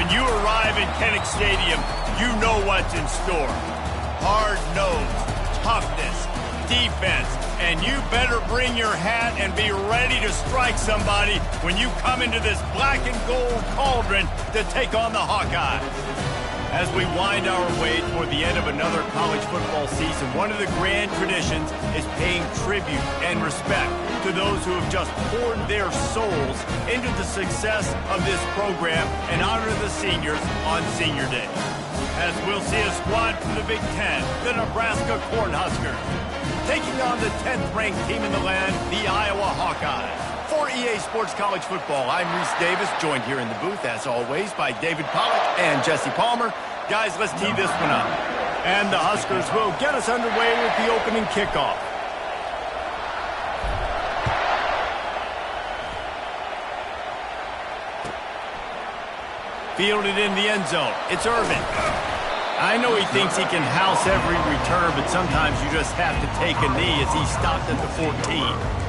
When you arrive in Kinnick Stadium, you know what's in store. Hard nose, toughness, defense, and you better bring your hat and be ready to strike somebody when you come into this black and gold cauldron to take on the Hawkeyes. As we wind our way toward the end of another college football season, one of the grand traditions is paying tribute and respect to those who have just poured their souls into the success of this program and honor the seniors on Senior Day. As we'll see a squad from the Big Ten, the Nebraska Cornhuskers, taking on the 10th-ranked team in the land, the Iowa Hawkeyes. For EA Sports College Football, I'm Reese Davis, joined here in the booth, as always, by David Pollack and Jesse Palmer. Guys, let's tee this one up. And the Huskers will get us underway with the opening kickoff. Fielded in the end zone. It's Irvin. I know he thinks he can house every return, but sometimes you just have to take a knee as he stopped at the 14.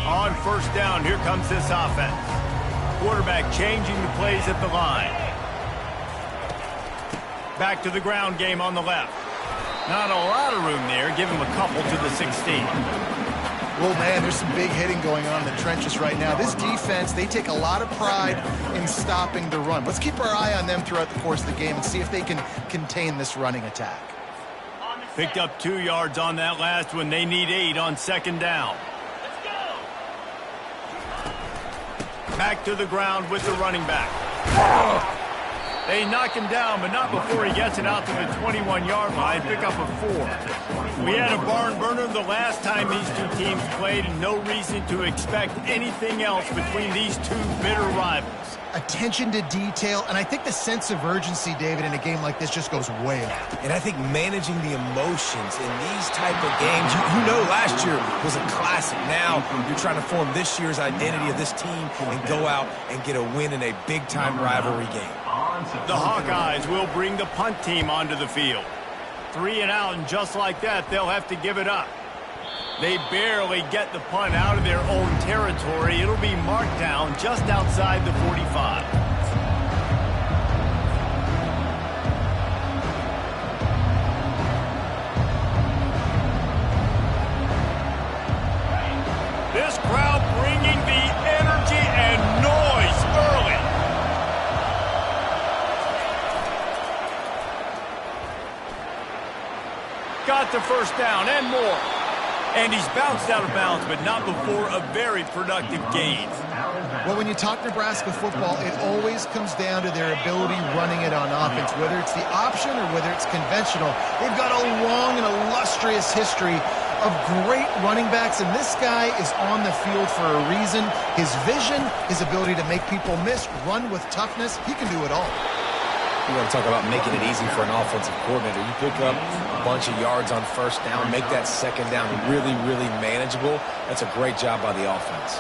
On first down, here comes this offense. Quarterback changing the plays at the line. Back to the ground game on the left. Not a lot of room there. Give him a couple to the 16. Well, man, there's some big hitting going on in the trenches right now. This defense, they take a lot of pride in stopping the run. Let's keep our eye on them throughout the course of the game and see if they can contain this running attack. Picked up 2 yards on that last one. They need 8 on second down. Back to the ground with the running back. They knock him down, but not before he gets it out to the 21-yard line. Pick up a 4. We had a barn burner the last time these two teams played, and no reason to expect anything else between these two bitter rivals. Attention to detail, and I think the sense of urgency, David, in a game like this just goes way up. And I think managing the emotions in these type of games, you know last year was a classic. Now you're trying to form this year's identity of this team and go out and get a win in a big-time rivalry game. The Hawkeyes will bring the punt team onto the field. 3 and out, and just like that, they'll have to give it up. They barely get the punt out of their own territory. It'll be marked down just outside the 45. This crowd bringing the energy and noise early. Got the first down and more. And he's bounced out of bounds, but not before a very productive gain. Well, when you talk Nebraska football, it always comes down to their ability running it on offense, whether it's the option or whether it's conventional. They've got a long and illustrious history of great running backs, and this guy is on the field for a reason. His vision, his ability to make people miss, run with toughness, he can do it all. You want to talk about making it easy for an offensive coordinator. You pick up a bunch of yards on first down, make that second down really, really manageable. That's a great job by the offense.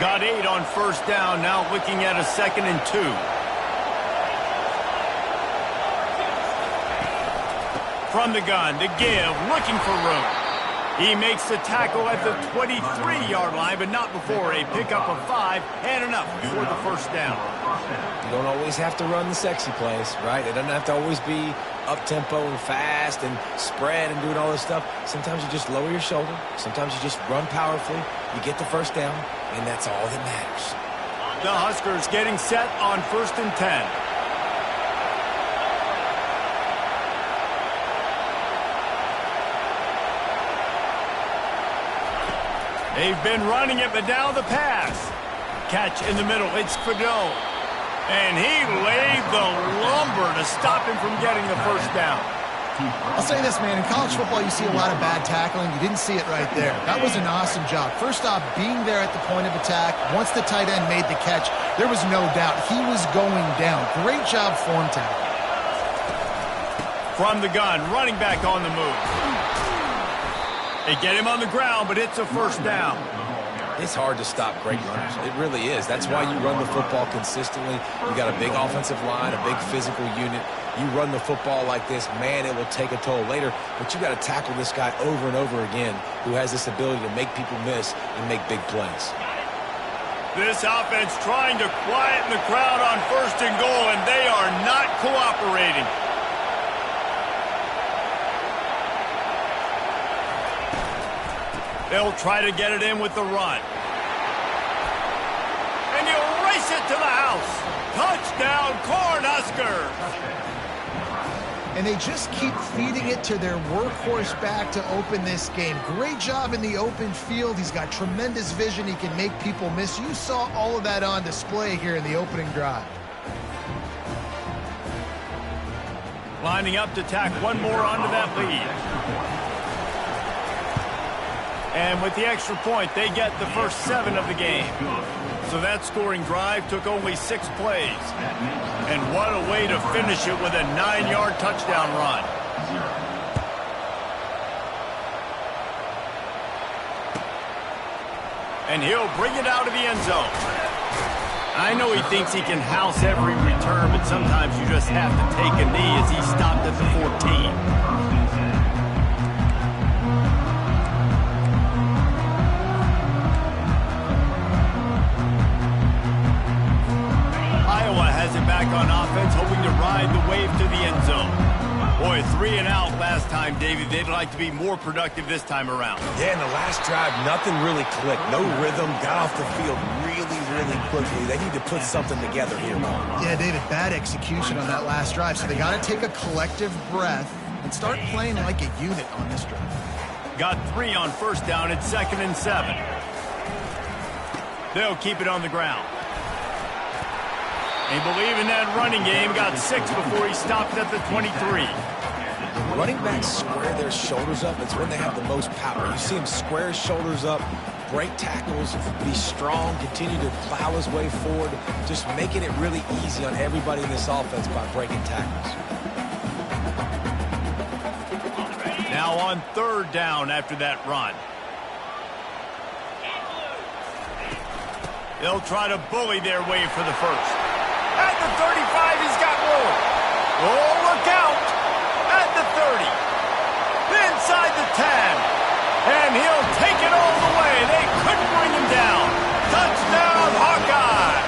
Got 8 on first down, now looking at a 2nd and 2. From the gun to give, looking for room. He makes the tackle at the 23-yard line, but not before a pickup of 5 and enough for the first down. You don't always have to run the sexy plays, right? It doesn't have to always be up-tempo and fast and spread and doing all this stuff. Sometimes you just lower your shoulder. Sometimes you just run powerfully. You get the first down, and that's all that matters. The Huskers getting set on 1st and 10. They've been running it, but now the pass. Catch in the middle. It's Bgdean. And he laid the lumber to stop him from getting the first down. I'll say this, man. In college football, you see a lot of bad tackling. You didn't see it right there. That was an awesome job. First off, being there at the point of attack. Once the tight end made the catch, there was no doubt he was going down. Great job form tackle. From the gun, running back on the move. They get him on the ground, but it's a first down. It's hard to stop great runners. It really is. That's why you run the football consistently. You got a big offensive line, a big physical unit. You run the football like this, man, it will take a toll later. But you got to tackle this guy over and over again who has this ability to make people miss and make big plays. This offense trying to quieten the crowd on 1st and goal, and they are not cooperating. They'll try to get it in with the run. And he'll race it to the house. Touchdown, Cornhuskers. And they just keep feeding it to their workhorse back to open this game. Great job in the open field. He's got tremendous vision. He can make people miss. You saw all of that on display here in the opening drive. Lining up to tack one more onto that lead. And with the extra point, they get the first 7 of the game. So that scoring drive took only 6 plays. And what a way to finish it with a 9-yard touchdown run. And he'll bring it out of the end zone. I know he thinks he can house every return, but sometimes you just have to take a knee as he stopped at the 14. Back on offense, hoping to ride the wave to the end zone. Boy, 3 and out last time, Davey. They'd like to be more productive this time around. Yeah, in the last drive, nothing really clicked. No rhythm, got off the field really quickly. They need to put something together here. Yeah, David, bad execution on that last drive. So they got to take a collective breath and start playing like a unit on this drive. Got 3 on first down. It's 2nd and 7. They'll keep it on the ground. They believe in that running game. Got 6 before he stopped at the 23. Running backs square their shoulders up. It's when they have the most power. You see him square his shoulders up, break tackles, be strong, continue to plow his way forward, just making it really easy on everybody in this offense by breaking tackles. Now on 3rd down after that run. They'll try to bully their way for the first. At the 35, he's got more. Oh, look out. At the 30. Inside the 10. And he'll take it all the way. They couldn't bring him down. Touchdown, Hawkeye.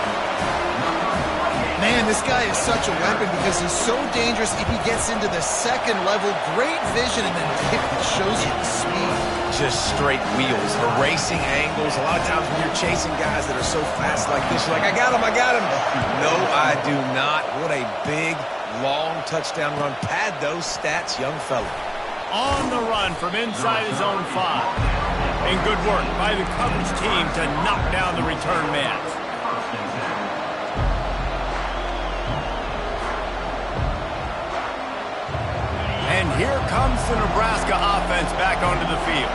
Man, this guy is such a weapon because he's so dangerous if he gets into the 2nd level. Great vision, and then it shows you the speed. Just straight wheels, erasing angles. A lot of times when you're chasing guys that are so fast like this, you're like, I got him. No, I do not. What a big, long touchdown run. Pad those stats, young fella. On the run from inside his own 5. And good work by the coverage team to knock down the return man. And here comes the Nebraska offense back onto the field.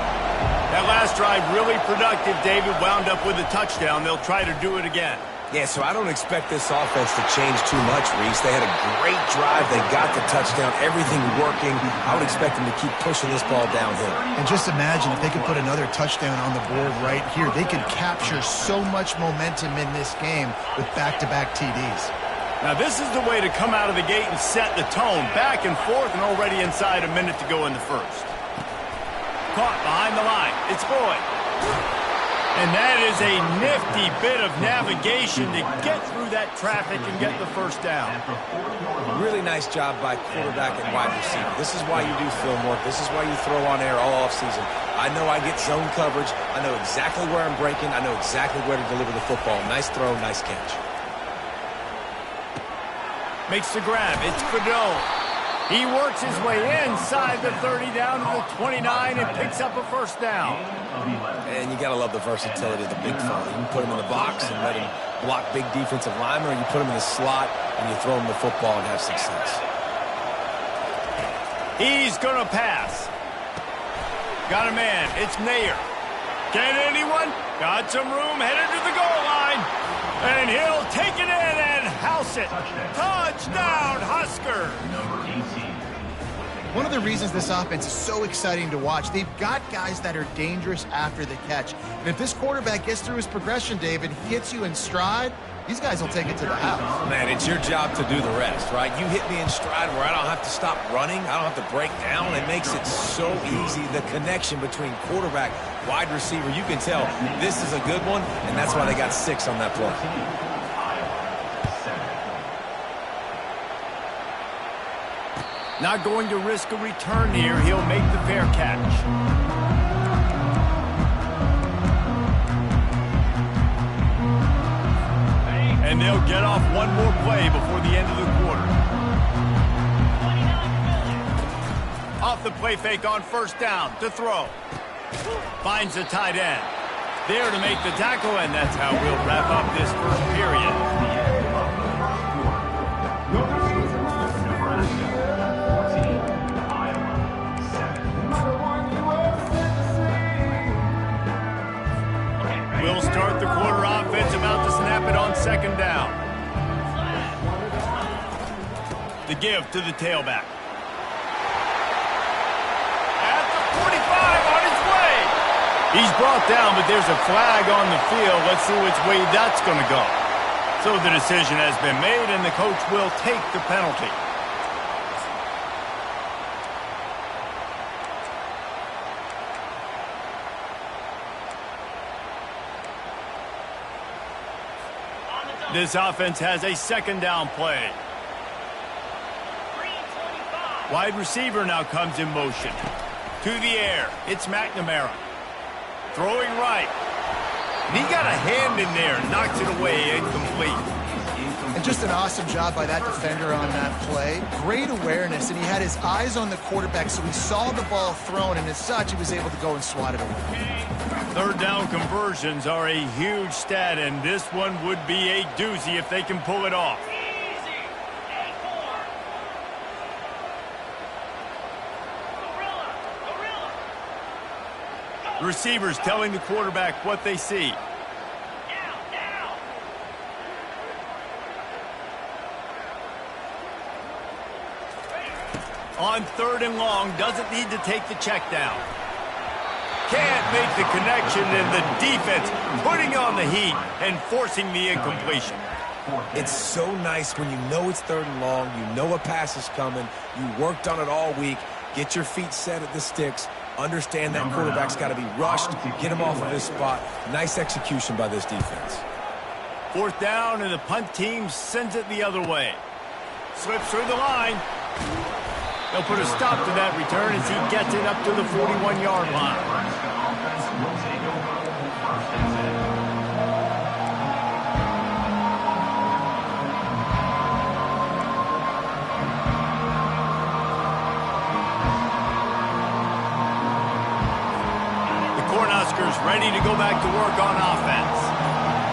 That last drive really productive. David wound up with a touchdown. They'll try to do it again. Yeah, so I don't expect this offense to change too much, Reese. They had a great drive. They got the touchdown. Everything working. I would expect them to keep pushing this ball downhill. And just imagine if they could put another touchdown on the board right here. They could capture so much momentum in this game with back-to-back TDs. Now, this is the way to come out of the gate and set the tone. Back and forth and already inside a minute to go in the first. caught behind the line. It's Boyd. And that is a nifty bit of navigation to get through that traffic and get the first down. Really nice job by quarterback and wide receiver. This is why you do film work. This is why you throw on air all offseason. I know I get zone coverage. I know exactly where I'm breaking. I know exactly where to deliver the football. Nice throw, nice catch. Makes the grab. It's Bgdean. He works his way inside the 30 down to the 29 and picks up a first down. And you got to love the versatility of the big fella. You can put him in the box and let him block big defensive linemen, or you put him in the slot and you throw him the football and have success. He's going to pass. Got a man. It's Mayer. Can anyone? Got some room. Headed to the goal line. And he'll take it in and house it. Touchdown, Huskers. One of the reasons this offense is so exciting to watch, they've got guys that are dangerous after the catch. And if this quarterback gets through his progression, David, hits you in stride, these guys will take it to the house. Man, it's your job to do the rest, right? You hit me in stride where I don't have to stop running. I don't have to break down. It makes it so easy. The connection between quarterback, wide receiver, you can tell this is a good one, and that's why they got 6 on that play. Not going to risk a return here. He'll make the fair catch. And they'll get off one more play before the end of the quarter. Off the play fake on first down to throw. Finds the tight end. There to make the tackle, and that's how we'll wrap up this first period. We'll start the quarter offense, about to snap it on second down. The give to the tailback. At the 45, on his way. He's brought down, but there's a flag on the field. Let's see which way that's going to go. So the decision has been made, and the coach will take the penalty. This offense has a second down play. Wide receiver now comes in motion. To the air. It's McNamara. Throwing right. And he got a hand in there. Knocks it away. Incomplete. And just an awesome job by that defender on that play. Great awareness, and he had his eyes on the quarterback, so he saw the ball thrown, and as such, he was able to go and swat it away. Third down conversions are a huge stat, and this one would be a doozy if they can pull it off. The receivers telling the quarterback what they see. On third and long, doesn't need to take the check down. Can't make the connection, and the defense putting on the heat and forcing the incompletion. It's so nice when you know it's third and long, you know a pass is coming, you worked on it all week, get your feet set at the sticks, understand that quarterback's got to be rushed, get him off of his spot. Nice execution by this defense. Fourth down, and the punt team sends it the other way. Slips through the line. They'll put a stop to that return as he gets it up to the 41-yard line. Ready to go back to work on offense.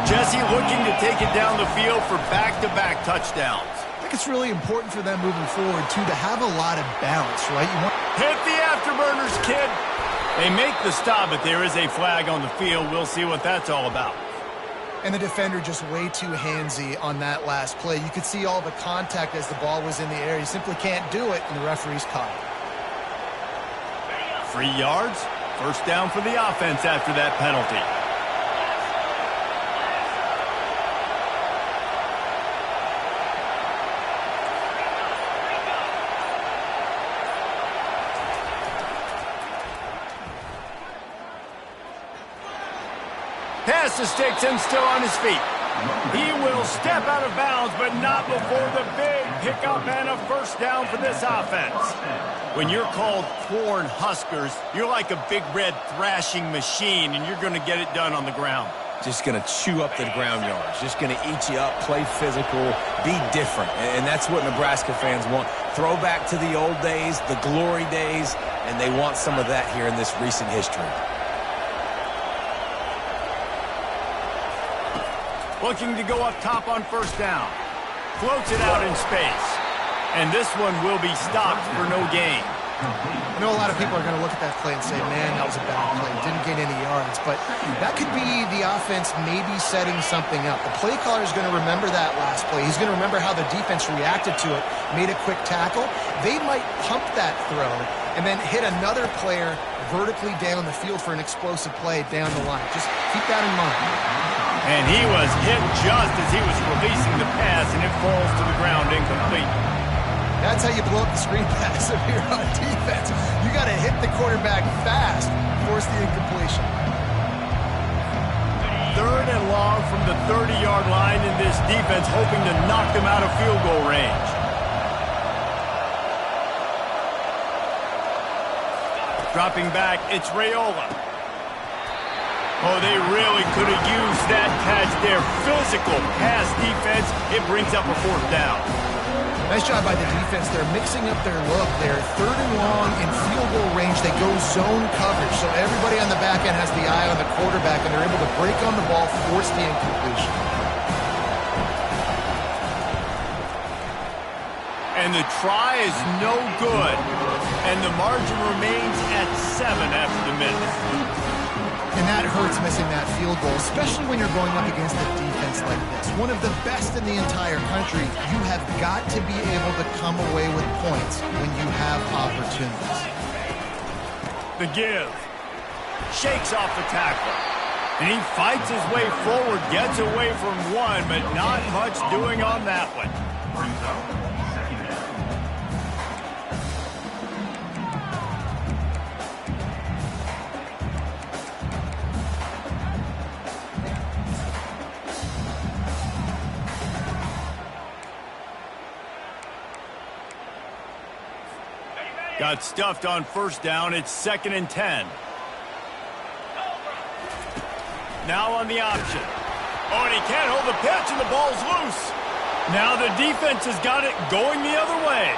Jesse looking to take it down the field for back-to-back touchdowns. I think it's really important for them moving forward, too, to have a lot of balance, right? Hit the afterburners, kid. They make the stop, but there is a flag on the field. We'll see what that's all about. And the defender just way too handsy on that last play. You could see all the contact as the ball was in the air. He simply can't do it, and the referee's caught it. 3 yards. First down for the offense after that penalty. Pass the sticks and still on his feet. He will step out of bounds, but not before the big pickup and a first down for this offense. When you're called Corn Huskers, you're like a big red thrashing machine, and you're going to get it done on the ground. Just going to chew up the ground yards. Just going to eat you up, play physical, be different. And that's what Nebraska fans want. Throw back to the old days, the glory days, and they want some of that here in this recent history. Looking to go up top on first down. Floats it out in space. And this one will be stopped for no gain. I know a lot of people are going to look at that play and say, man, that was a bad play. Didn't gain any yards. But that could be the offense maybe setting something up. The play caller is going to remember that last play. He's going to remember how the defense reacted to it, made a quick tackle. They might pump that throw and then hit another player vertically down the field for an explosive play down the line. Just keep that in mind. And he was hit just as he was releasing the pass, and it falls to the ground incomplete. That's how you blow up the screen pass if you're on defense. You got to hit the quarterback fast, force the incompletion. 3rd and long from the 30-yard line in this defense, hoping to knock them out of field goal range. Dropping back, it's Raiola. Oh, they really could have used that catch there. Physical pass defense. It brings up a 4th down. Nice job by the defense. They're mixing up their look. They're 3rd and long in field goal range. They go zone coverage. So everybody on the back end has the eye on the quarterback, and they're able to break on the ball, force the incompletion. And the try is no good. And the margin remains at 7 after the miss. And that hurts missing that field goal, especially when you're going up against a defense like this. One of the best in the entire country. You have got to be able to come away with points when you have opportunities. The give. Shakes off the tackle. And he fights his way forward, gets away from one, but not much doing on that one. Got stuffed on first down. It's 2nd and 10. Now on the option. Oh, and he can't hold the pitch, and the ball's loose. Now the defense has got it going the other way.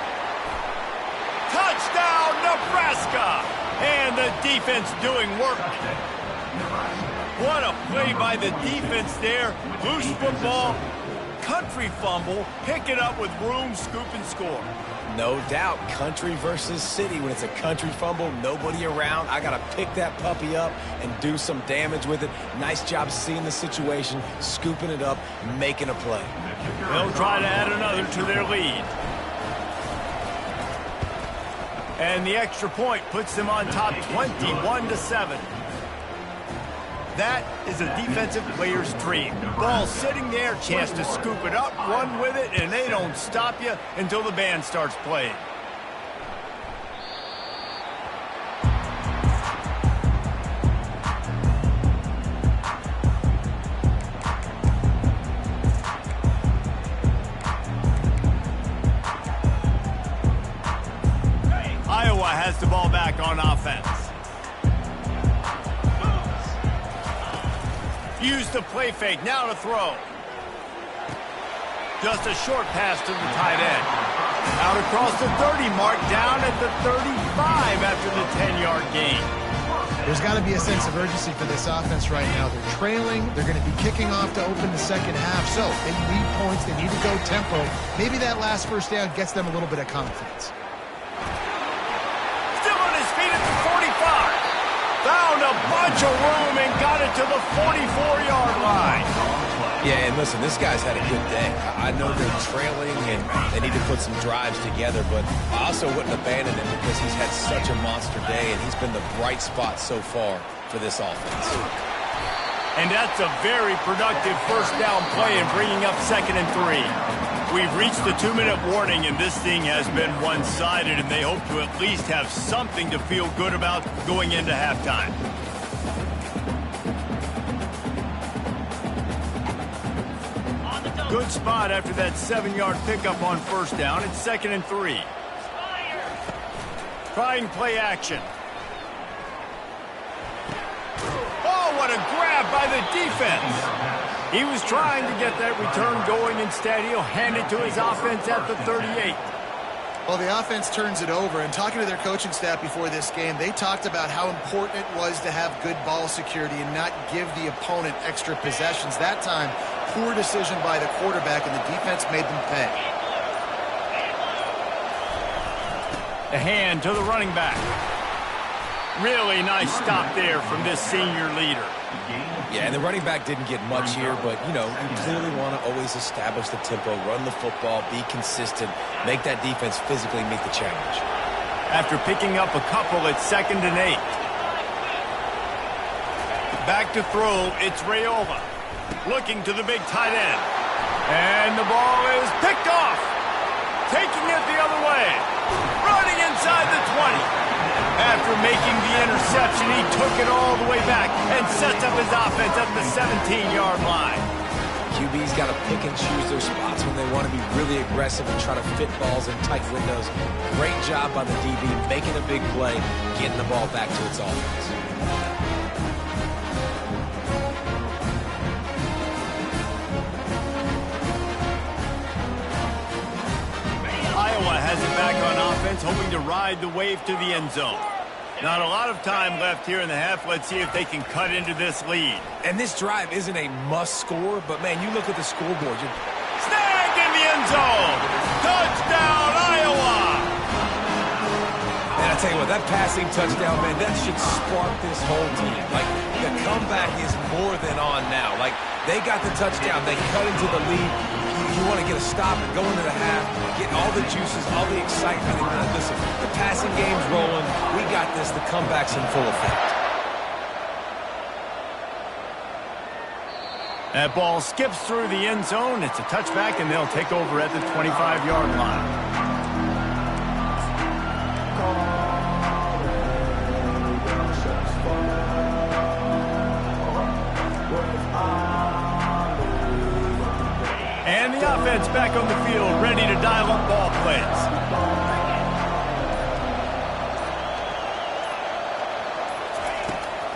Touchdown, Nebraska! And the defense doing work. What a play by the defense there. Loose football, country fumble, pick it up with room, scoop, and score. No doubt, country versus city. When it's a country fumble, nobody around. I got to pick that puppy up and do some damage with it. Nice job seeing the situation, scooping it up, making a play. They'll try to add another to their lead. And the extra point puts them on top 21-7. That is a defensive player's dream. Ball sitting there, chance to scoop it up, run with it, and they don't stop you until the band starts playing. Iowa has the ball back on offense. Use the play fake, now to throw. Just a short pass to the tight end. Out across the 30 mark, down at the 35 after the 10-yard gain. There's got to be a sense of urgency for this offense right now. They're trailing. They're going to be kicking off to open the second half. So they need points. They need to go tempo. Maybe that last first down gets them a little bit of confidence. Still on his feet at the 45. Found a bunch of room and got it to the 44-yard line. Yeah, and listen, this guy's had a good day. I know they're trailing and they need to put some drives together, but I also wouldn't abandon him because he's had such a monster day and he's been the bright spot so far for this offense. And that's a very productive first down play and bringing up 2nd and 3. We've reached the 2-minute warning, and this thing has been one-sided, and they hope to at least have something to feel good about going into halftime. Good spot after that 7-yard pickup on first down. It's 2nd and 3. Trying play action. Oh, what a grab by the defense. He was trying to get that return going. Instead, he'll hand it to his offense at the 38. Well, the offense turns it over, and talking to their coaching staff before this game, they talked about how important it was to have good ball security and not give the opponent extra possessions. That time, poor decision by the quarterback, and the defense made them pay. The hand to the running back. Really nice stop there from this senior leader. Yeah, and the running back didn't get much here, but, you know, you clearly want to always establish the tempo, run the football, be consistent, make that defense physically meet the challenge. After picking up a couple, it's 2nd and 8. Back to throw, it's Raiola. Looking to the big tight end. And the ball is picked off. Taking it the other way. Running inside the 20. After making the interception, he took it all the way back and sets up his offense at the 17-yard line. QB's got to pick and choose their spots when they want to be really aggressive and try to fit balls in tight windows. Great job by the DB making a big play, getting the ball back to its offense. Iowa has it back on offense, hoping to ride the wave to the end zone. Not a lot of time left here in the half. Let's see if they can cut into this lead. And this drive isn't a must score, but, man, you look at the scoreboard. Snag in the end zone. Touchdown, Iowa. And I tell you what, that passing touchdown, man, that should spark this whole team. Like, the comeback is more than on now. Like, they got the touchdown. They cut into the lead. You want to get a stop and go into the half, get all the juices, all the excitement. And listen, the passing game's rolling. We got this. The comeback's in full effect. That ball skips through the end zone. It's a touchback, and they'll take over at the 25-yard line. And the offense back on the field, ready to dial up ball plays.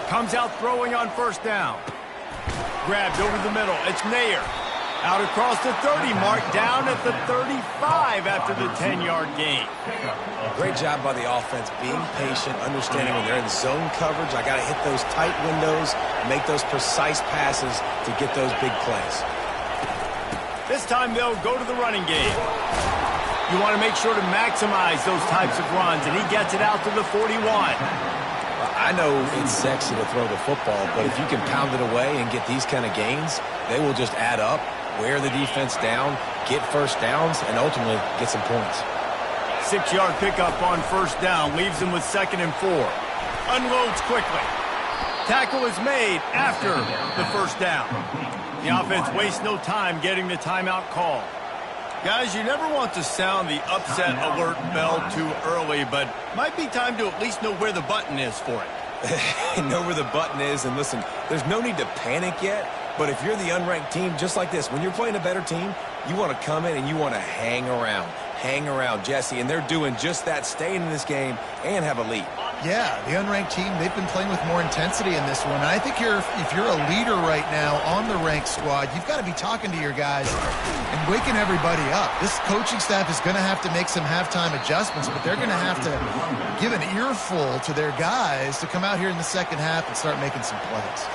Comes out throwing on first down. Grabbed over the middle. It's Nair. Out across the 30 mark, down at the 35 after the 10-yard gain. Great job by the offense, being patient, understanding when they're in zone coverage, I got to hit those tight windows, make those precise passes to get those big plays. This time they'll go to the running game. You want to make sure to maximize those types of runs, and he gets it out to the 41. I know it's sexy to throw the football, but if you can pound it away and get these kind of gains, they will just add up, wear the defense down, get first downs, and ultimately get some points. 6-yard pickup on first down leaves him with 2nd and 4. Unloads quickly. Tackle is made after the first down. The offense wastes no time getting the timeout call. Guys, you never want to sound the upset alert bell too early, but might be time to at least know where the button is for it. Know where the button is, and listen, there's no need to panic yet, but if you're the unranked team, just like this, when you're playing a better team, you want to come in and you want to hang around. Hang around, Jesse, and they're doing just that, staying in this game and have a lead. Yeah, the unranked team, they've been playing with more intensity in this one. And I think if you're a leader right now on the ranked squad, you've got to be talking to your guys and waking everybody up. This coaching staff is going to have to make some halftime adjustments, but they're going to have to give an earful to their guys to come out here in the second half and start making some plays.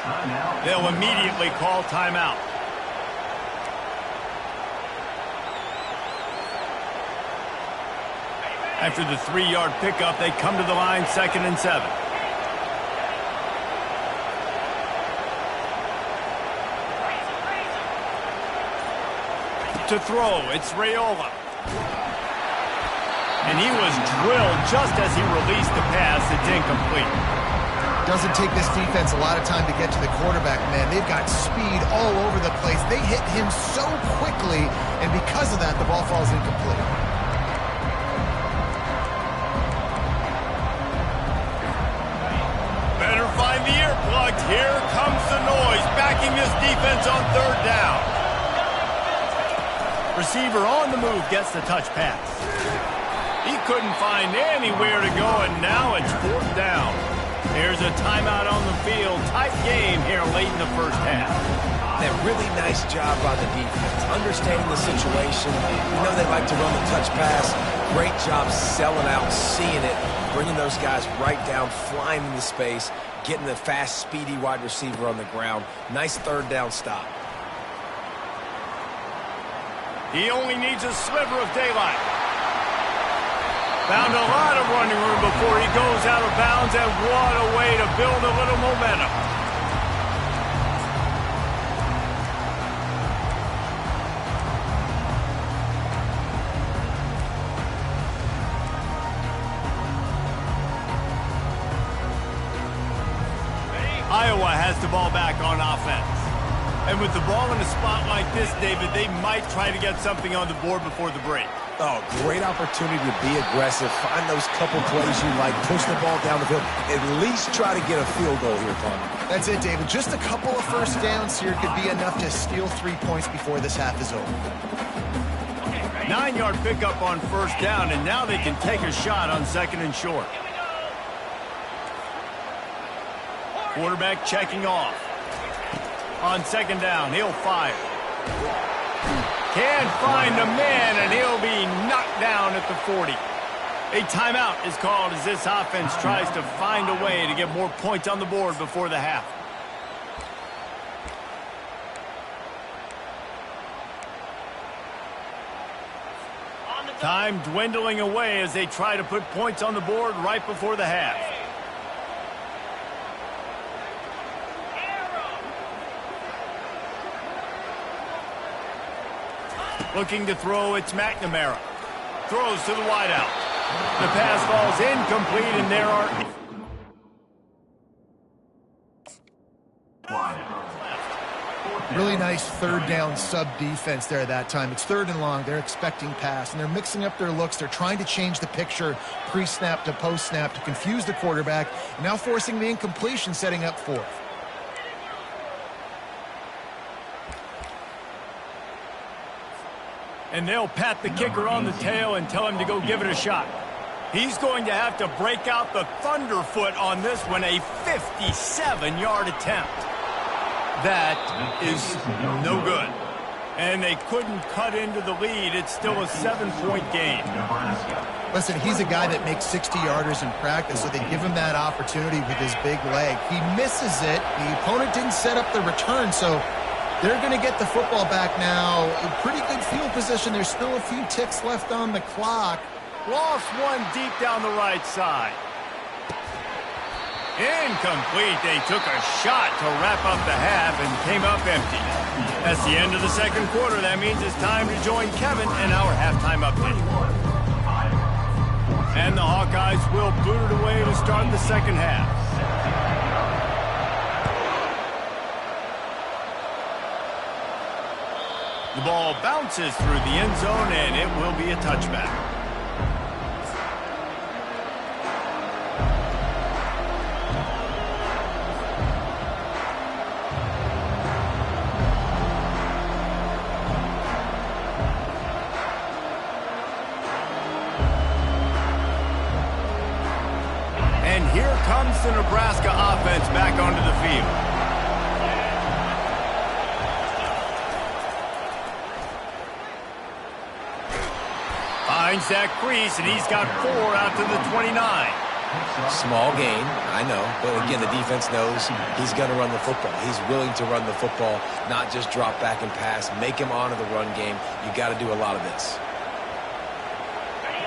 They'll immediately call timeout. After the 3-yard pickup, they come to the line, 2nd and 7. To throw, it's Raiola. And he was drilled just as he released the pass. It's incomplete. Doesn't take this defense a lot of time to get to the quarterback, man. They've got speed all over the place. They hit him so quickly, and because of that, the ball falls incomplete. Find the earplugs. Here comes the noise, backing this defense on 3rd down. Receiver on the move gets the touch pass. He couldn't find anywhere to go, and now it's 4th down. Here's a timeout on the field. Tight game here late in the first half. A really nice job by the defense, understanding the situation. You know they like to run the touch pass. Great job selling out, seeing it, bringing those guys right down, flying into space, getting the fast, speedy wide receiver on the ground. Nice 3rd down stop. He only needs a sliver of daylight. Found a lot of running room before he goes out of bounds, and what a way to build a little momentum. Iowa has the ball back on offense. And with the ball in a spot like this, David, they might try to get something on the board before the break. Oh, great opportunity to be aggressive. Find those couple plays you like. Push the ball down the field. At least try to get a field goal here, Tom. That's it, David. Just a couple of first downs here could be enough to steal 3 points before this half is over. 9-yard pickup on 1st down, and now they can take a shot on 2nd and short. Quarterback checking off. On 2nd down, he'll fire. Can't find a man, and he'll be knocked down at the 40. A timeout is called as this offense tries to find a way to get more points on the board before the half. Time dwindling away as they try to put points on the board right before the half. Looking to throw, it's McNamara. Throws to the wideout. The pass falls incomplete, and there are... Really nice 3rd down sub defense there that time. It's 3rd and long. They're expecting pass, and they're mixing up their looks. They're trying to change the picture pre-snap to post-snap to confuse the quarterback, and now forcing the incompletion, setting up 4th. And they'll pat the kicker on the tail and tell him to go give it a shot. He's going to have to break out the thunderfoot on this one, a 57-yard attempt. That is no good. And they couldn't cut into the lead. It's still a 7-point game. Listen, he's a guy that makes 60-yarders in practice, so they give him that opportunity with his big leg. He misses it. The opponent didn't set up the return, so they're going to get the football back now. A pretty good field position. There's still a few ticks left on the clock. Lost one deep down the right side. Incomplete. They took a shot to wrap up the half and came up empty. That's the end of the 2nd quarter. That means it's time to join Kevin in our halftime update. And the Hawkeyes will boot it away to start the 2nd half. The ball bounces through the end zone, and it will be a touchback. And here comes the Nebraska offense back onto the field. Finds that crease, and he's got 4 out to the 29. Small gain, I know, but again, the defense knows he's going to run the football. He's willing to run the football, not just drop back and pass. Make him honor the run game. You got to do a lot of this.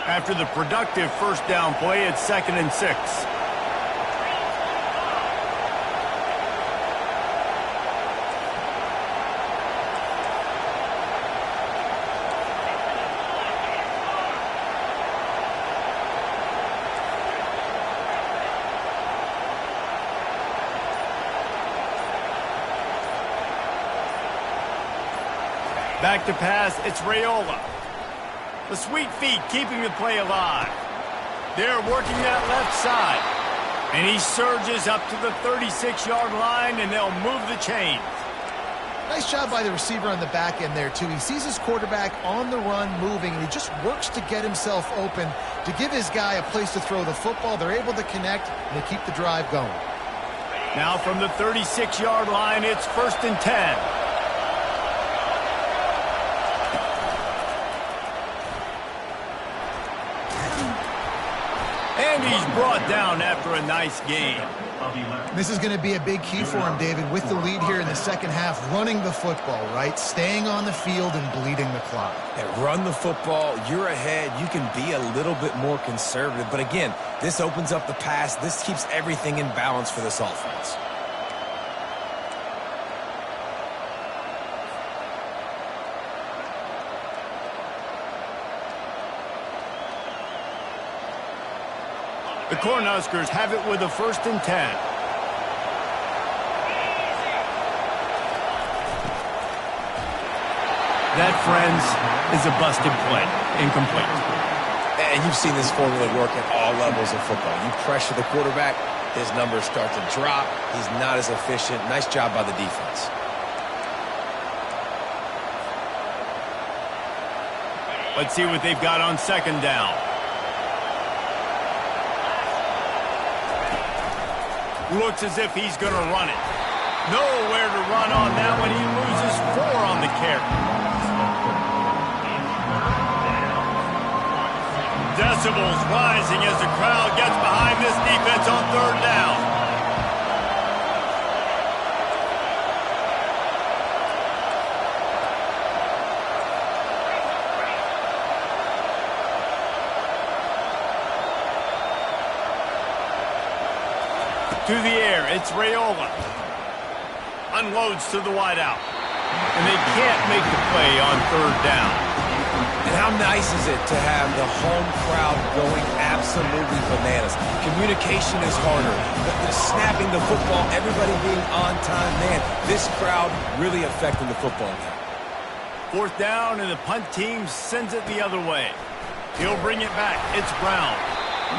After the productive 1st down play, it's 2nd and 6. Back to pass, it's Raiola. The sweet feet keeping the play alive. They're working that left side. And he surges up to the 36-yard line, and they'll move the chains. Nice job by the receiver on the back end there, too. He sees his quarterback on the run moving, and he just works to get himself open to give his guy a place to throw the football. They're able to connect, and they keep the drive going. Now from the 36-yard line, it's 1st and 10. And he's brought down after a nice game. This is going to be a big key for him, David, with the lead here in the second half, running the football, right? Staying on the field and bleeding the clock. And run the football, you're ahead, you can be a little bit more conservative. But again, this opens up the pass. This keeps everything in balance for this offense. The Cornhuskers have it with a 1st and 10. That, friends, is a busted play. Incomplete. And you've seen this formula work at all levels of football. You pressure the quarterback, his numbers start to drop. He's not as efficient. Nice job by the defense. Let's see what they've got on 2nd down. Looks as if he's going to run it. Nowhere to run on that one. He loses 4 on the carry. Decibels rising as the crowd gets behind this defense on 3rd down. To the air, it's Raiola. Unloads to the wideout. And they can't make the play on 3rd down. And how nice is it to have the home crowd going absolutely bananas? Communication is harder. The snapping the football, everybody being on time. Man, this crowd really affecting the football game. 4th down, and the punt team sends it the other way. He'll bring it back. It's Brown.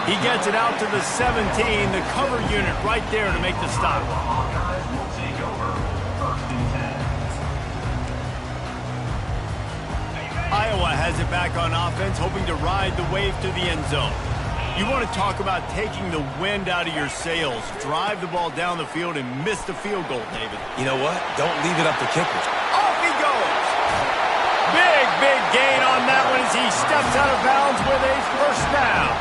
He gets it out to the 17, the cover unit right there to make the stop. Iowa has it back on offense, hoping to ride the wave to the end zone. You want to talk about taking the wind out of your sails. Drive the ball down the field and miss the field goal, David. You know what? Don't leave it up to kickers. Off he goes! Big gain on that one as he steps out of bounds with a 1st down.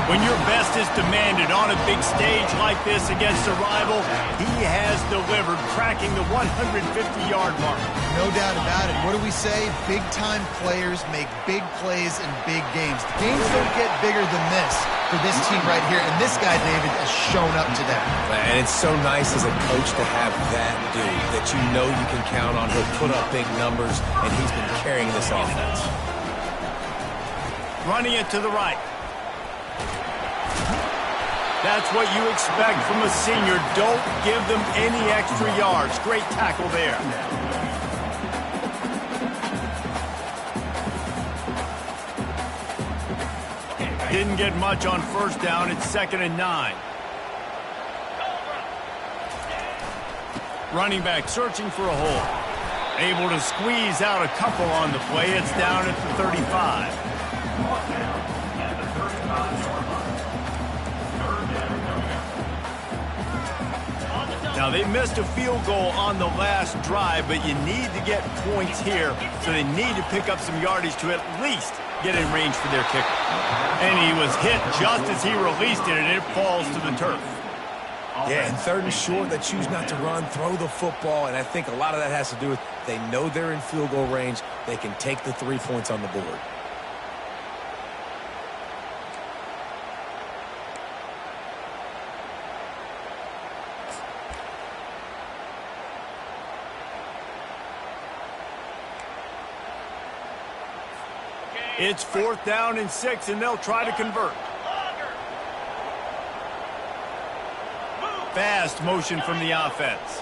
When your best is demanded on a big stage like this against a rival, he has delivered, cracking the 150-yard mark. No doubt about it. What do we say? Big-time players make big plays in big games. The games don't get bigger than this for this team right here, and this guy, David, has shown up to them. And it's so nice as a coach to have that dude that you know you can count on. He'll put up big numbers, and he's been carrying this offense. Running it to the right. That's what you expect from a senior. Don't give them any extra yards. Great tackle there. Didn't get much on 1st down. It's 2nd and 9. Running back searching for a hole. Able to squeeze out a couple on the play. It's down at the 35. Now, they missed a field goal on the last drive, but you need to get points here, so they need to pick up some yardage to at least get in range for their kicker. And he was hit just as he released it, and it falls to the turf. Yeah, and 3rd and short, they choose not to run, throw the football, and I think a lot of that has to do with they know they're in field goal range. They can take the 3 points on the board. It's 4th down and 6, and they'll try to convert. Fast motion from the offense.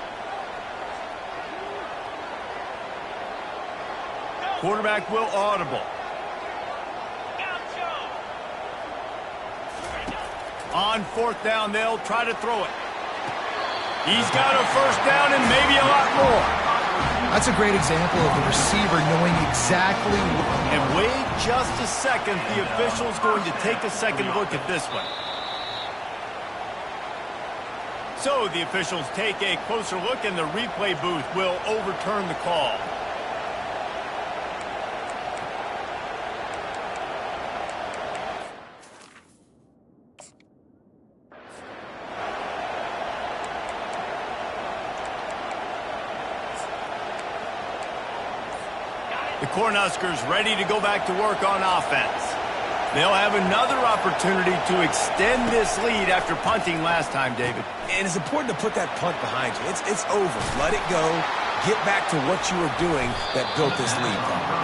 Quarterback will audible. On 4th down, they'll try to throw it. He's got a 1st down and maybe a lot more. That's a great example of the receiver knowing exactly what... And wait just a second. The official's going to take a second look at this one. So the officials take a closer look, and the replay booth will overturn the call. The Cornhuskers ready to go back to work on offense. They'll have another opportunity to extend this lead after punting last time, David. And it's important to put that punt behind you. It's over. Let it go. Get back to what you were doing that built this lead.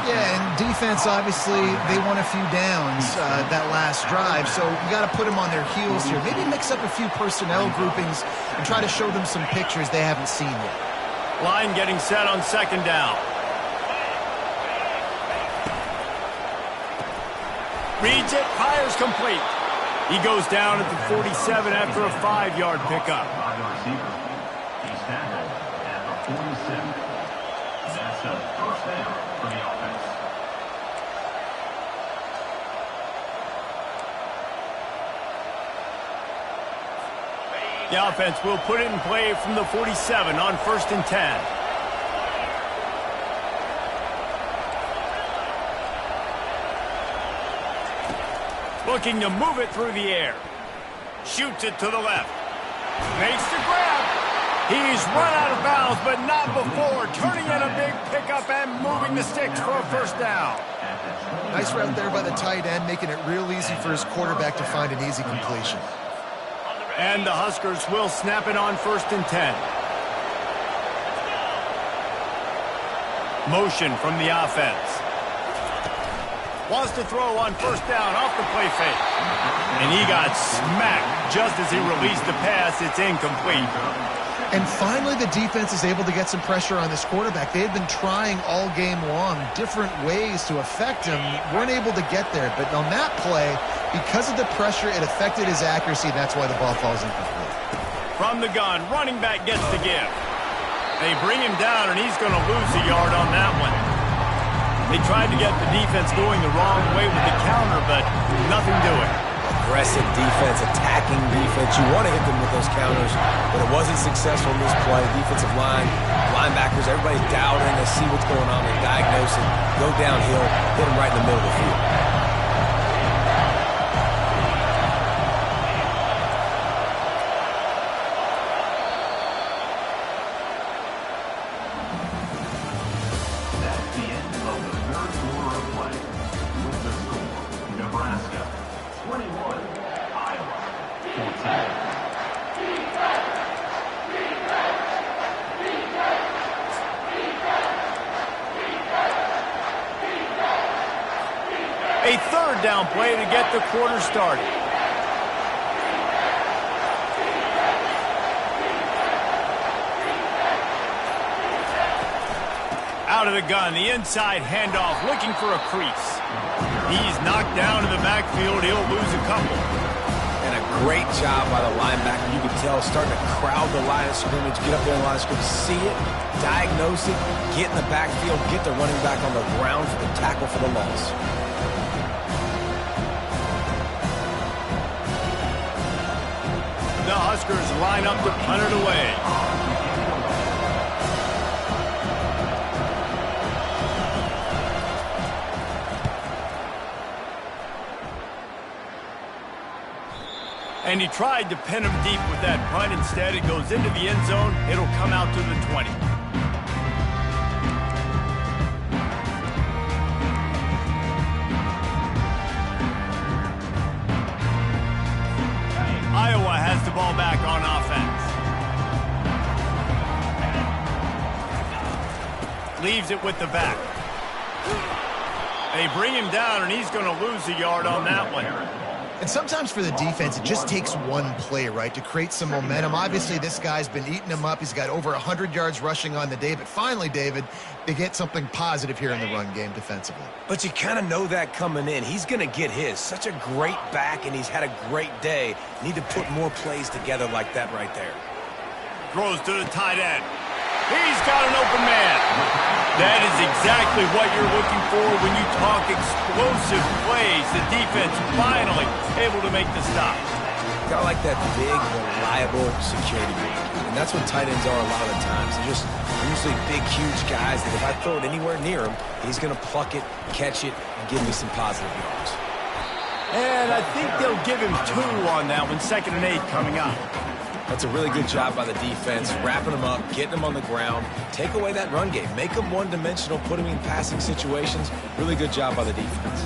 Yeah, and defense, obviously, they won a few downs that last drive, so you got to put them on their heels here. Maybe mix up a few personnel groupings and try to show them some pictures they haven't seen yet. Line getting set on second down. Reads it, fires complete. He goes down at the 47 after a 5-yard pickup. He's tackled at the 47. That's a first down for the offense. The offense will put it in play from the 47 on 1st and 10. Looking to move it through the air. Shoots it to the left. Makes the grab. He's run out of bounds, but not before. Turning in a big pickup and moving the sticks for a first down. Nice route there by the tight end, making it real easy for his quarterback to find an easy completion. And the Huskers will snap it on 1st and 10. Motion from the offense. Wants to throw on 1st down off the play fake. And he got smacked just as he released the pass. It's incomplete. And finally, the defense is able to get some pressure on this quarterback. They had been trying all game long different ways to affect him. Weren't able to get there. But on that play, because of the pressure, it affected his accuracy, and that's why the ball falls incomplete. From the gun, running back gets the give. They bring him down, and he's going to lose a yard on that one. They tried to get the defense going the wrong way with the counter, but nothing doing. Aggressive defense, attacking defense. You want to hit them with those counters, but it wasn't successful in this play. Defensive line, linebackers, everybody's dialed in. They see what's going on. They diagnose it, go downhill, hit them right in the middle of the field. A 3rd down play to get the quarter started. Out of the gun, the inside handoff, looking for a crease. He's knocked down in the backfield. He'll lose a couple. And a great job by the linebacker. You can tell, starting to crowd the line of scrimmage, get up there in the line of scrimmage, see it, diagnose it, get in the backfield, get the running back on the ground for the tackle for the loss. The Huskers line up to punt it away. And he tried to pin him deep with that punt. Instead, it goes into the end zone. It'll come out to the 20. Iowa has the ball back on offense. Leaves it with the back. They bring him down, and he's going to lose a yard on that one. And sometimes for the defense, it just takes one play, right, to create some momentum. Obviously, this guy's been eating him up. He's got over 100 yards rushing on the day. But finally, David, they get something positive here in the run game defensively. But you kind of know that coming in. He's going to get his. Such a great back, and he's had a great day. Need to put more plays together like that right there. Throws to the tight end. He's got an open man. That is exactly what you're looking for when you talk explosive plays. The defense finally able to make the stop. Got like that big, reliable security blanket. And that's what tight ends are a lot of the times. They're just usually big, huge guys that if I throw it anywhere near him, he's going to pluck it, catch it, and give me some positive yards. And I think they'll give him 2 on that one. 2nd and 8 coming up. That's a really good job by the defense, wrapping them up, getting them on the ground. Take away that run game. Make them one-dimensional, put them in passing situations. Really good job by the defense.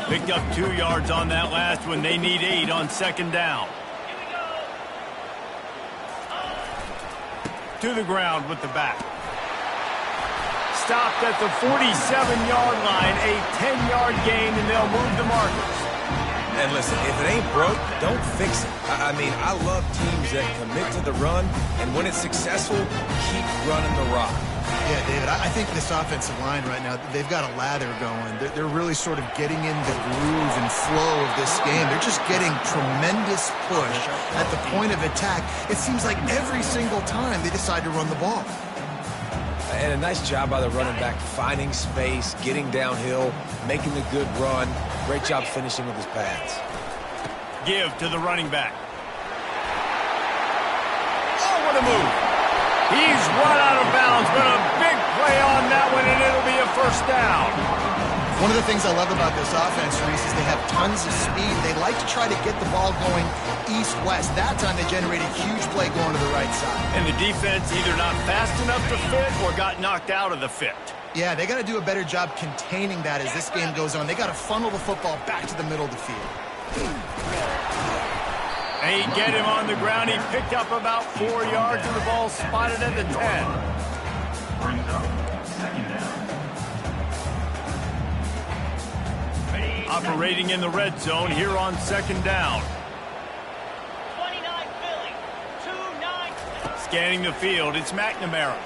Picked up 2 yards on that last one. They need 8 on 2nd down. To the ground with the back. Stopped at the 47-yard line. A 10-yard gain, and they'll move the markers. And listen, if it ain't broke, don't fix it. I mean, I love teams that commit to the run, and when it's successful, keep running the rock. Yeah, David, I think this offensive line right now, they've got a lather going. They're really sort of getting in the groove and flow of this game. They're just getting tremendous push at the point of attack. It seems like every single time they decide to run the ball. And a nice job by the running back, finding space, getting downhill, making the good run. Great job finishing with his pads. Give to the running back. Oh, what a move. He's run out of bounds, but a big play on that one, and it'll be a 1st down. One of the things I love about this offense, Reese, is they have tons of speed. They like to try to get the ball going east-west. That time they generated a huge play going to the right side. And the defense either not fast enough to fit or got knocked out of the fit. Yeah, they got to do a better job containing that as this game goes on. They got to funnel the football back to the middle of the field. They get him on the ground. He picked up about 4 yards, and the ball spotted at the 10. Brings up 2nd down. Operating in the red zone here on 2nd down. 29 Philly, 2-9. Scanning the field, it's McNamara.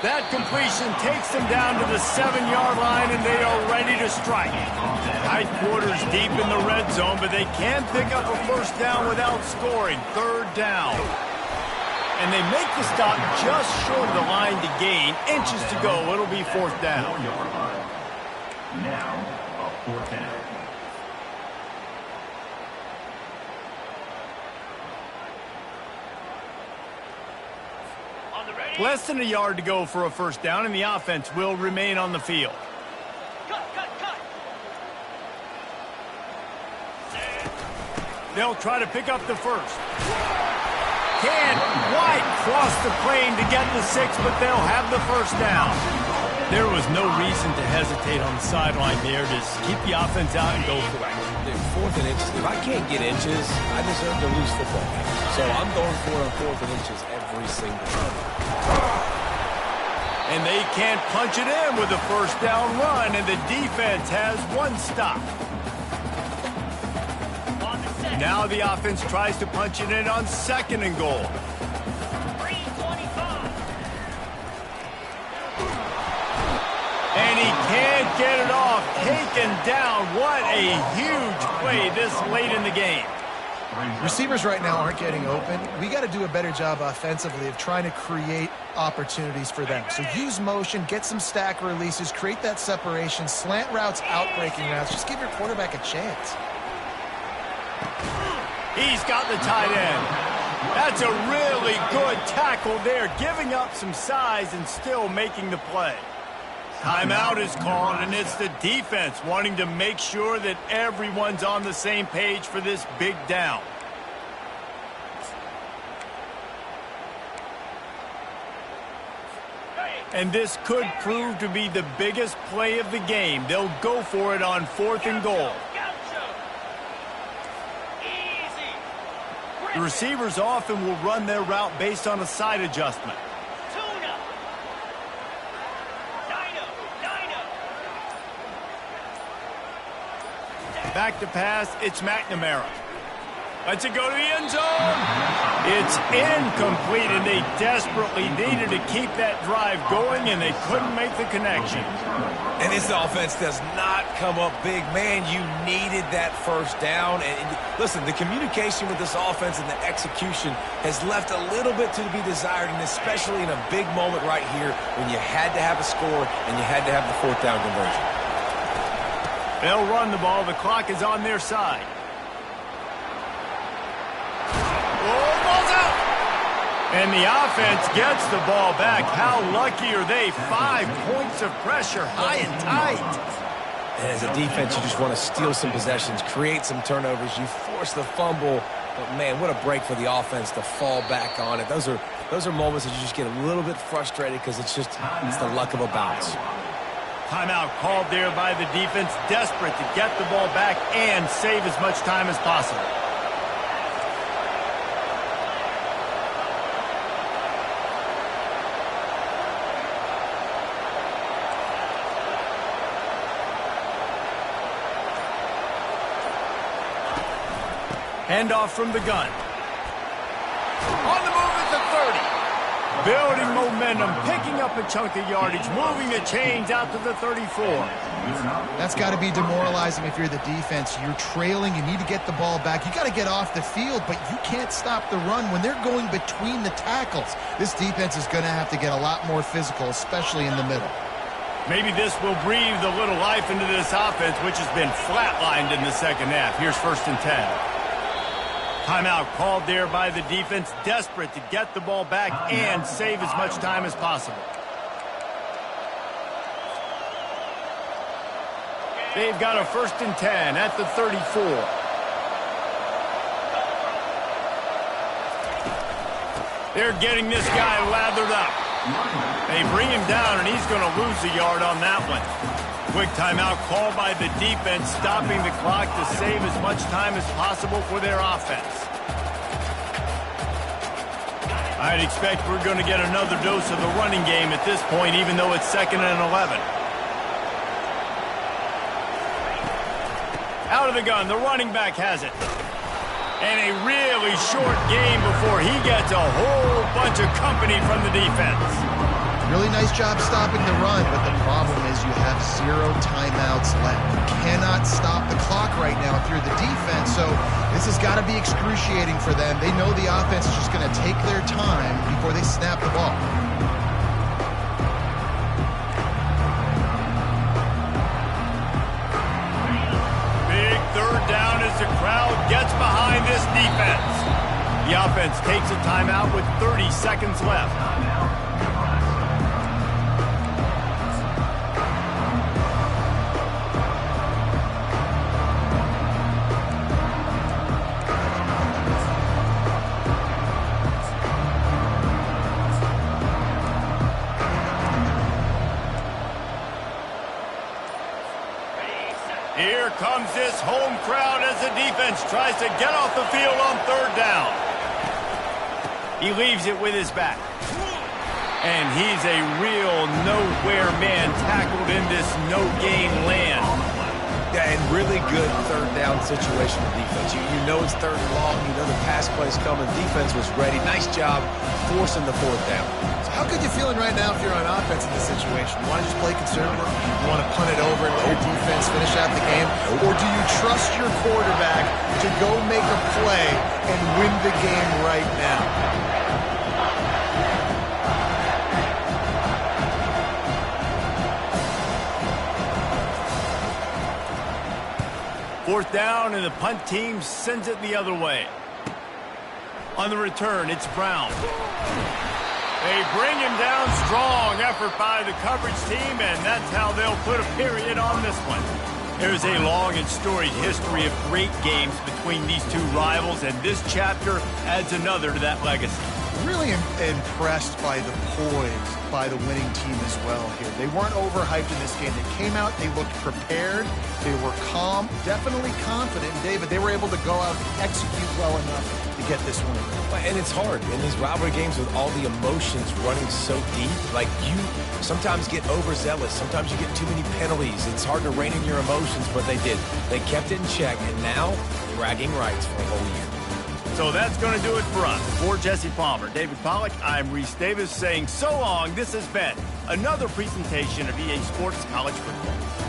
That completion takes them down to the 7-yard line, and they are ready to strike. Tight quarters deep in the red zone, but they can pick up a 1st down without scoring. 3rd down. And they make the stop just short of the line to gain. Inches to go. It'll be 4th down. 4-yard line. Now, a 4th down. Less than a yard to go for a 1st down, and the offense will remain on the field. Cut. They'll try to pick up the 1st. Can't quite cross the plane to get the 6, but they'll have the 1st down. There was no reason to hesitate on the sideline there. Just keep the offense out and go for it. Dude, 4th and inches. If I can't get inches, I deserve to lose football games. So I'm going for it on 4th and inches every single time. And they can't punch it in with a 1st down run, and the defense has 1 stop. Now the offense tries to punch it in on 2nd and goal. 3:25. And he can't get it off. Taken down. What a huge play this late in the game. Receivers right now aren't getting open. We got to do a better job offensively of trying to create opportunities for them. So use motion, get some stack releases, create that separation, slant routes, out-breaking routes. Just give your quarterback a chance. He's got the tight end. That's a really good tackle there, giving up some size and still making the play. Timeout is called, and it's the defense wanting to make sure that everyone's on the same page for this big down. And this could prove to be the biggest play of the game. They'll go for it on 4th and goal. The receivers often will run their route based on a side adjustment. Back to pass, it's McNamara. Lets it go to the end zone. It's incomplete, and they desperately needed to keep that drive going, and they couldn't make the connection. And this offense does not come up big. Man, you needed that first down. And listen, the communication with this offense and the execution has left a little bit to be desired, and especially in a big moment right here when you had to have a score and you had to have the fourth down conversion. They'll run the ball. The clock is on their side. Oh, ball's out! And the offense gets the ball back. How lucky are they? 5 points of pressure, high and tight. And as a defense, you just want to steal some possessions, create some turnovers. You force the fumble. But, man, what a break for the offense to fall back on it. Those are moments that you just get a little bit frustrated because it's the luck of a bounce. Timeout called there by the defense, desperate to get the ball back and save as much time as possible. Handoff from the gun. On the move at the 30. Building momentum, picking up a chunk of yardage, moving the chains out to the 34. That's got to be demoralizing if you're the defense. You're trailing. You need to get the ball back. You got to get off the field, but you can't stop the run when they're going between the tackles. This defense is going to have to get a lot more physical, especially in the middle. Maybe this will breathe a little life into this offense, which has been flatlined in the second half. Here's 1st and 10. Timeout called there by the defense, desperate to get the ball back and save as much time as possible. They've got a 1st and 10 at the 34. They're getting this guy lathered up. They bring him down, and he's going to lose a yard on that one. Quick timeout called by the defense, stopping the clock to save as much time as possible for their offense. I'd expect we're going to get another dose of the running game at this point, even though it's 2nd and 11. Out of the gun, the running back has it. And a really short game before he gets a whole bunch of company from the defense. Really nice job stopping the run, but the problem is you have 0 timeouts left. You cannot stop the clock right now if you're the defense, so this has got to be excruciating for them. They know the offense is just going to take their time before they snap the ball. Big 3rd down as the crowd gets behind this defense. The offense takes a timeout with 30 seconds left. Here comes this home crowd as the defense tries to get off the field on 3rd down. He leaves it with his back. And he's a real nowhere man tackled in this no-gain land. Yeah, and really good 3rd down situation for defense. You know it's 3rd and long. You know the pass play's coming. Defense was ready. Nice job forcing the 4th down. So how good you feeling right now if you're on offense in this situation? You want to just play conservative? You want to punt it over and let your defense finish out the game? Or do you trust your quarterback to go make a play and win the game right now? 4th down, and the punt team sends it the other way. On the return, it's Brown. They bring him down. Strong effort by the coverage team, and that's how they'll put a period on this one. There's a long and storied history of great games between these two rivals, and this chapter adds another to that legacy. Really impressed by the poise by the winning team as well here. They weren't overhyped in this game. They came out, they looked prepared, they were calm, definitely confident. And David, they were able to go out and execute well enough to get this win. And it's hard in these rivalry games with all the emotions running so deep. Like, you sometimes get overzealous. Sometimes you get too many penalties. It's hard to rein in your emotions, but they did. They kept it in check, and now bragging rights for a whole year. So that's going to do it for us. For Jesse Palmer, David Pollack, I'm Reese Davis saying so long. This has been another presentation of EA Sports College Football.